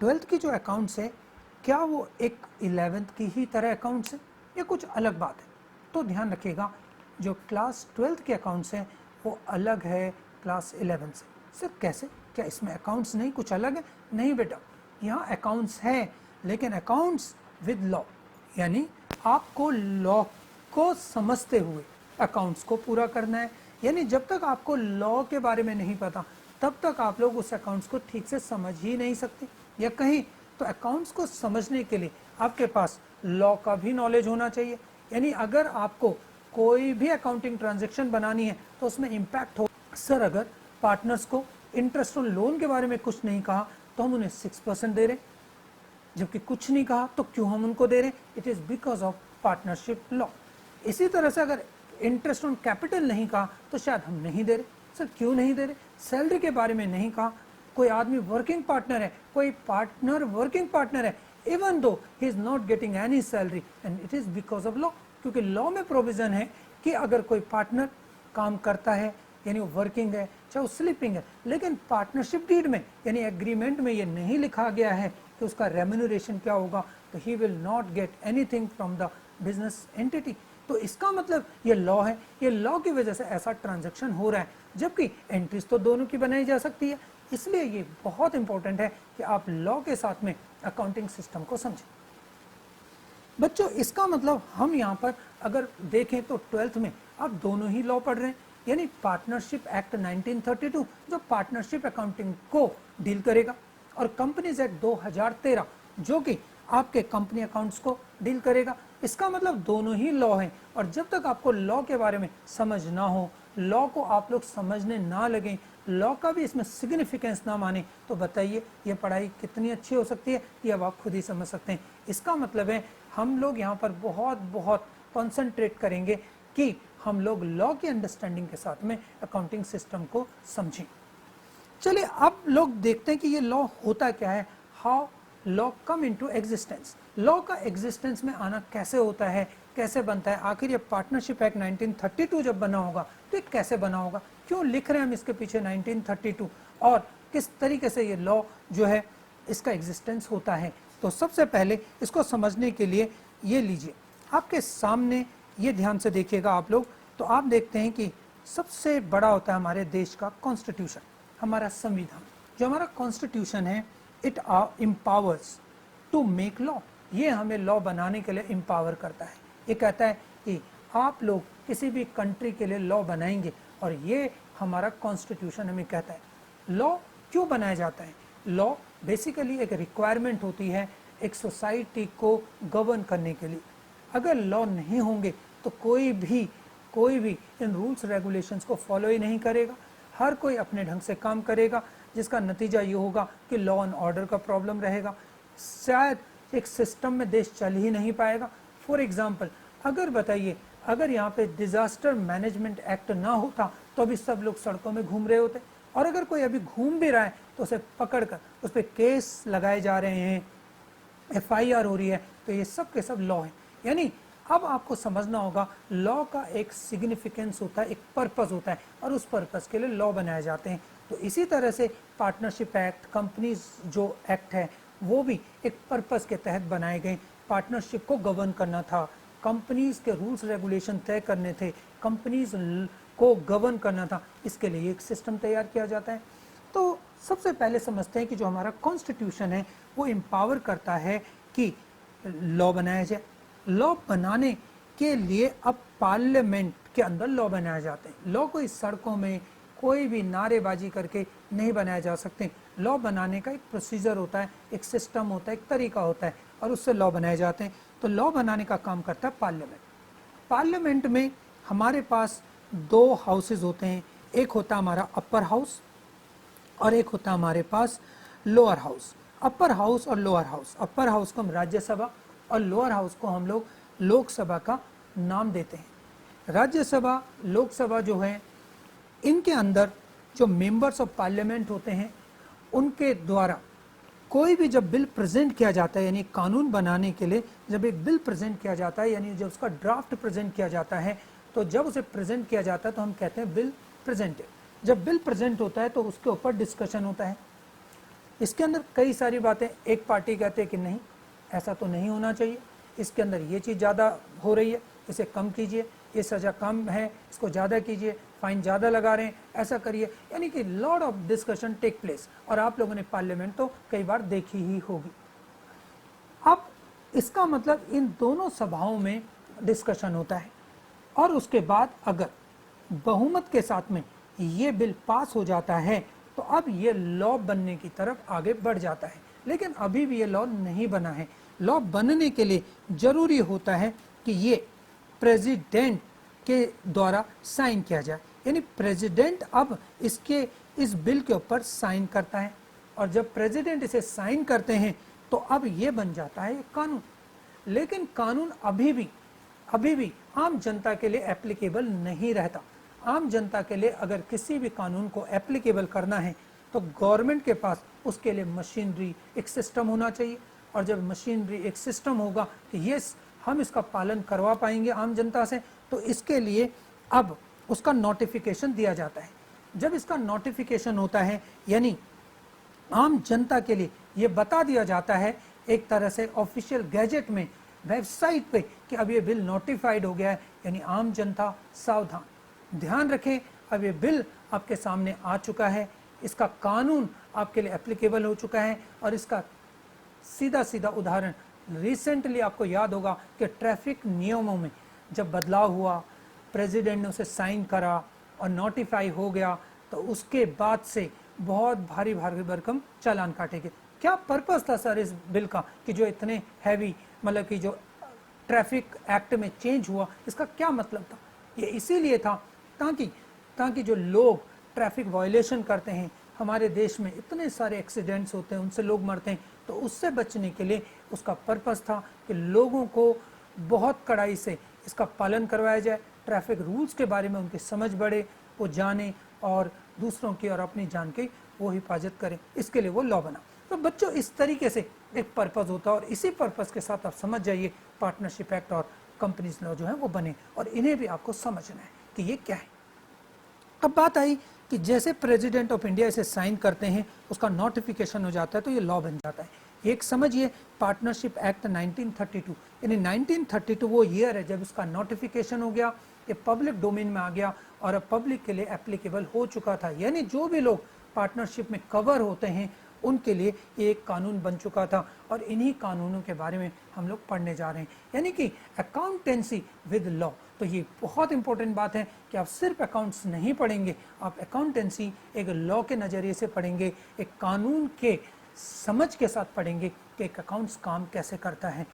Twelfth की जो accounts है क्या वो एक 11th की ही तरह अकाउंट्स है या कुछ अलग बात है? तो ध्यान रखिएगा, जो क्लास 12th के अकाउंट्स हैं वो अलग है क्लास 11 से। सर कैसे? क्या इसमें अकाउंट्स नहीं, कुछ अलग है? नहीं बेटा, यहाँ अकाउंट्स है लेकिन अकाउंट्स विद लॉ, यानी आपको लॉ को समझते हुए अकाउंट्स को पूरा करना है। यानी जब तक आपको लॉ के बारे में नहीं पता तब तक आप लोग उस अकाउंट्स को ठीक से समझ ही नहीं सकते, या कहीं तो अकाउंट्स को समझने के लिए आपके पास लॉ का भी नॉलेज होना चाहिए। यानी अगर आपको कोई भी अकाउंटिंग ट्रांजैक्शन बनानी है तो उसमें इम्पैक्ट हो। सर अगर पार्टनर्स को इंटरेस्ट ऑन लोन के बारे में कुछ नहीं कहा तो हम उन्हें 6% दे रहे, जबकि कुछ नहीं कहा तो क्यों हम उनको दे रहे? It is because of partnership law. इसी तरह से अगर इंटरेस्ट ऑन कैपिटल नहीं कहा तो शायद हम नहीं दे रहे। सर क्यों नहीं दे रहे? सैलरी के बारे में नहीं कहा, कोई आदमी वर्किंग पार्टनर है, कोई पार्टनर वर्किंग पार्टनर है, even though he is not getting any salary, and it is because of law. क्योंकि लॉ में प्रोविजन है कि अगर कोई पार्टनर काम करता है यानी वो वर्किंग है चाहे वो स्लीपिंग है, लेकिन पार्टनरशिप डीड में यानी एग्रीमेंट में ये नहीं लिखा गया है कि उसका रेम्यूनरेशन क्या होगा, तो he will not get anything from the business entity. तो इसका मतलब ये लॉ है, ये लॉ की वजह से ऐसा ट्रांजैक्शन हो रहा है, जबकि एंट्रीज तो दोनों की बनाई जा सकती है। इसलिए ये बहुत इंपॉर्टेंट है कि आप लॉ के साथ में अकाउंटिंग सिस्टम को समझें। बच्चों इसका मतलब हम यहाँ पर अगर देखें तो 12th में आप दोनों ही लॉ पढ़ रहे हैं, यानी पार्टनरशिप एक्ट 1932 जो पार्टनरशिप अकाउंटिंग को डील करेगा, और कंपनीज एक्ट 2013 जो कि आपके कंपनी अकाउंट्स को डील करेगा। इसका मतलब दोनों ही लॉ हैं, और जब तक आपको लॉ के बारे में समझ ना हो, लॉ को आप लोग समझने ना लगें, लॉ का भी इसमें सिग्निफिकेंस ना माने, तो बताइए ये पढ़ाई कितनी अच्छी हो सकती है, ये अब आप खुद ही समझ सकते हैं। इसका मतलब है हम लोग यहाँ पर बहुत बहुत कॉन्सेंट्रेट करेंगे कि हम लोग लॉ की अंडरस्टैंडिंग के साथ में अकाउंटिंग सिस्टम को समझें। चलिए अब लोग देखते हैं कि ये लॉ होता क्या है, how law come into existence. Law का एग्जिस्टेंस में आना कैसे होता है, कैसे बनता है, आखिर ये पार्टनरशिप एक्ट 1932 जब बना होगा तो ये कैसे बना होगा, क्यों लिख रहे हैं हम इसके पीछे 1932, और किस तरीके से ये लॉ जो है इसका एग्जिस्टेंस होता है। तो सबसे पहले इसको समझने के लिए ये लीजिए आपके सामने, ये ध्यान से देखिएगा आप लोग, तो आप देखते हैं कि सबसे बड़ा होता है हमारे देश का कॉन्स्टिट्यूशन, हमारा संविधान। जो हमारा कॉन्स्टिट्यूशन है it empowers to make law, ये हमें लॉ बनाने के लिए एम्पावर करता है। ये कहता है कि आप लोग किसी भी कंट्री के लिए लॉ बनाएंगे, और ये हमारा कॉन्स्टिट्यूशन हमें कहता है। लॉ क्यों बनाया जाता है? लॉ बेसिकली एक रिक्वायरमेंट होती है एक सोसाइटी को गवर्न करने के लिए। अगर लॉ नहीं होंगे तो कोई भी इन रूल्स रेगुलेशंस को फॉलो ही नहीं करेगा, हर कोई अपने ढंग से काम करेगा, जिसका नतीजा ये होगा कि लॉ एंड ऑर्डर का प्रॉब्लम रहेगा, शायद एक सिस्टम में देश चल ही नहीं पाएगा। फॉर एग्जाम्पल अगर बताइए, अगर यहाँ पे डिजास्टर मैनेजमेंट एक्ट ना होता तो अभी सब लोग सड़कों में घूम रहे होते, और अगर कोई अभी घूम भी रहा है तो उसे पकड़कर उस पर केस लगाए जा रहे हैं, FIR हो रही है, तो ये सब के सब लॉ है। यानी अब आपको समझना होगा लॉ का एक सिग्निफिकेंस होता है, एक पर्पस होता है, और उस पर्पस के लिए लॉ बनाए जाते हैं। तो इसी तरह से पार्टनरशिप एक्ट, कंपनीज जो एक्ट है वो भी एक पर्पस के तहत बनाए गए। पार्टनरशिप को गवर्न करना था, कंपनीज के रूल्स रेगुलेशन तय करने थे, कंपनीज को गवर्न करना था, इसके लिए एक सिस्टम तैयार किया जाता है। तो सबसे पहले समझते हैं कि जो हमारा कॉन्स्टिट्यूशन है वो एम्पावर करता है कि लॉ बनाया जाए। लॉ बनाने के लिए अब पार्लियामेंट के अंदर लॉ बनाए जाते हैं। लॉ कोई सड़कों में कोई भी नारेबाजी करके नहीं बनाए जा सकते। लॉ बनाने का एक प्रोसीजर होता है, एक सिस्टम होता है, एक तरीका होता है, और उससे लॉ बनाए जाते हैं। तो लॉ बनाने का काम करता है पार्लियामेंट। पार्लियामेंट में हमारे पास दो हाउसेज होते हैं, एक होता है हमारा अपर हाउस और एक होता है हमारे पास लोअर हाउस। अपर हाउस और लोअर हाउस, अपर हाउस को हम राज्यसभा और लोअर हाउस को हम लोग लोकसभा का नाम देते हैं। राज्यसभा लोकसभा जो है इनके अंदर जो मेंबर्स ऑफ पार्लियामेंट होते हैं उनके द्वारा कोई भी जब बिल प्रेजेंट किया जाता है, यानी कानून बनाने के लिए जब एक बिल प्रेजेंट किया जाता है, यानी जब उसका ड्राफ्ट प्रेजेंट किया जाता है, तो जब उसे प्रेजेंट किया जाता है तो हम कहते हैं बिल प्रेजेंटेड। जब बिल प्रेजेंट होता है तो उसके ऊपर डिस्कशन होता है, इसके अंदर कई सारी बातें, एक पार्टी कहते हैं कि नहीं ऐसा तो नहीं होना चाहिए, इसके अंदर ये चीज़ ज़्यादा हो रही है, इसे कम कीजिए, ये सज़ा कम है इसको ज़्यादा कीजिए, फाइन ज़्यादा लगा रहे हैं ऐसा करिए, यानी कि lot of discussion take place. और आप लोगों ने पार्लियामेंट तो कई बार देखी ही होगी। अब इसका मतलब इन दोनों सभाओं में डिस्कशन होता है और उसके बाद अगर बहुमत के साथ में ये बिल पास हो जाता है तो अब ये लॉ बनने की तरफ आगे बढ़ जाता है। लेकिन अभी भी ये लॉ नहीं बना है। लॉ बनने के लिए जरूरी होता है कि ये प्रेसिडेंट के द्वारा साइन किया जाए, यानी प्रेसिडेंट अब इस बिल के ऊपर साइन करता है और जब प्रेसिडेंट इसे साइन करते हैं तो अब ये बन जाता है कानून। लेकिन कानून अभी भी आम जनता के लिए एप्लीकेबल नहीं रहता। आम जनता के लिए अगर किसी भी कानून को एप्लीकेबल करना है तो गवर्नमेंट के पास उसके लिए मशीनरी, एक सिस्टम होना चाहिए। और जब मशीनरी, एक सिस्टम होगा कि यस हम इसका पालन करवा पाएंगे आम जनता से, तो इसके लिए अब उसका नोटिफिकेशन दिया जाता है। जब इसका नोटिफिकेशन होता है यानी आम जनता के लिए ये बता दिया जाता है एक तरह से ऑफिशियल गैजेट में, वेबसाइट पे कि अब ये बिल नोटिफाइड हो गया है, यानी आम जनता सावधान, ध्यान रखें अब ये बिल आपके सामने आ चुका है, इसका कानून आपके लिए एप्लीकेबल हो चुका है। और इसका सीधा उदाहरण रिसेंटली आपको याद होगा कि ट्रैफिक नियमों में जब बदलाव हुआ, प्रेसिडेंट ने उसे साइन करा और नोटिफाई हो गया, तो उसके बाद से बहुत भारी भरकम चालान काटे गए। क्या पर्पस था सर इस बिल का कि जो इतने हैवी, मतलब कि जो ट्रैफिक एक्ट में चेंज हुआ, इसका क्या मतलब था? ये इसीलिए था ताकि जो लोग ट्रैफिक वायलेशन करते हैं, हमारे देश में इतने सारे एक्सीडेंट्स होते हैं, उनसे लोग मरते हैं, तो उससे बचने के लिए उसका पर्पस था कि लोगों को बहुत कड़ाई से इसका पालन करवाया जाए, ट्रैफिक रूल्स के बारे में उनकी समझ बढ़े, वो जाने और दूसरों की और अपनी जान की वो हिफाजत करें, इसके लिए वो लॉ बना। तो बच्चों इस तरीके से एक पर्पस होता है और इसी पर्पस के साथ आप समझ जाइए पार्टनरशिप एक्ट और कंपनीज लॉ जो है वो बने, और इन्हें भी आपको समझना है कि ये क्या है। अब बात आई कि जैसे प्रेसिडेंट ऑफ इंडिया इसे साइन करते हैं, उसका नोटिफिकेशन हो जाता है तो ये लॉ बन जाता है। एक समझिए पार्टनरशिप एक्ट 1932, यानी 1932 वो ईयर है जब इसका नोटिफिकेशन हो गया, ये पब्लिक डोमेन में आ गया और अब पब्लिक के लिए एप्लीकेबल हो चुका था। यानी जो भी लोग पार्टनरशिप में कवर होते हैं उनके लिए ये एक कानून बन चुका था और इन्हीं कानूनों के बारे में हम लोग पढ़ने जा रहे हैं, यानी कि अकाउंटेंसी विद लॉ। तो ये बहुत इंपॉर्टेंट बात है कि आप सिर्फ अकाउंट्स नहीं पढ़ेंगे, आप अकाउंटेंसी एक लॉ के नज़रिए से पढ़ेंगे, एक कानून के समझ के साथ पढ़ेंगे कि एक अकाउंट्स काम कैसे करता है।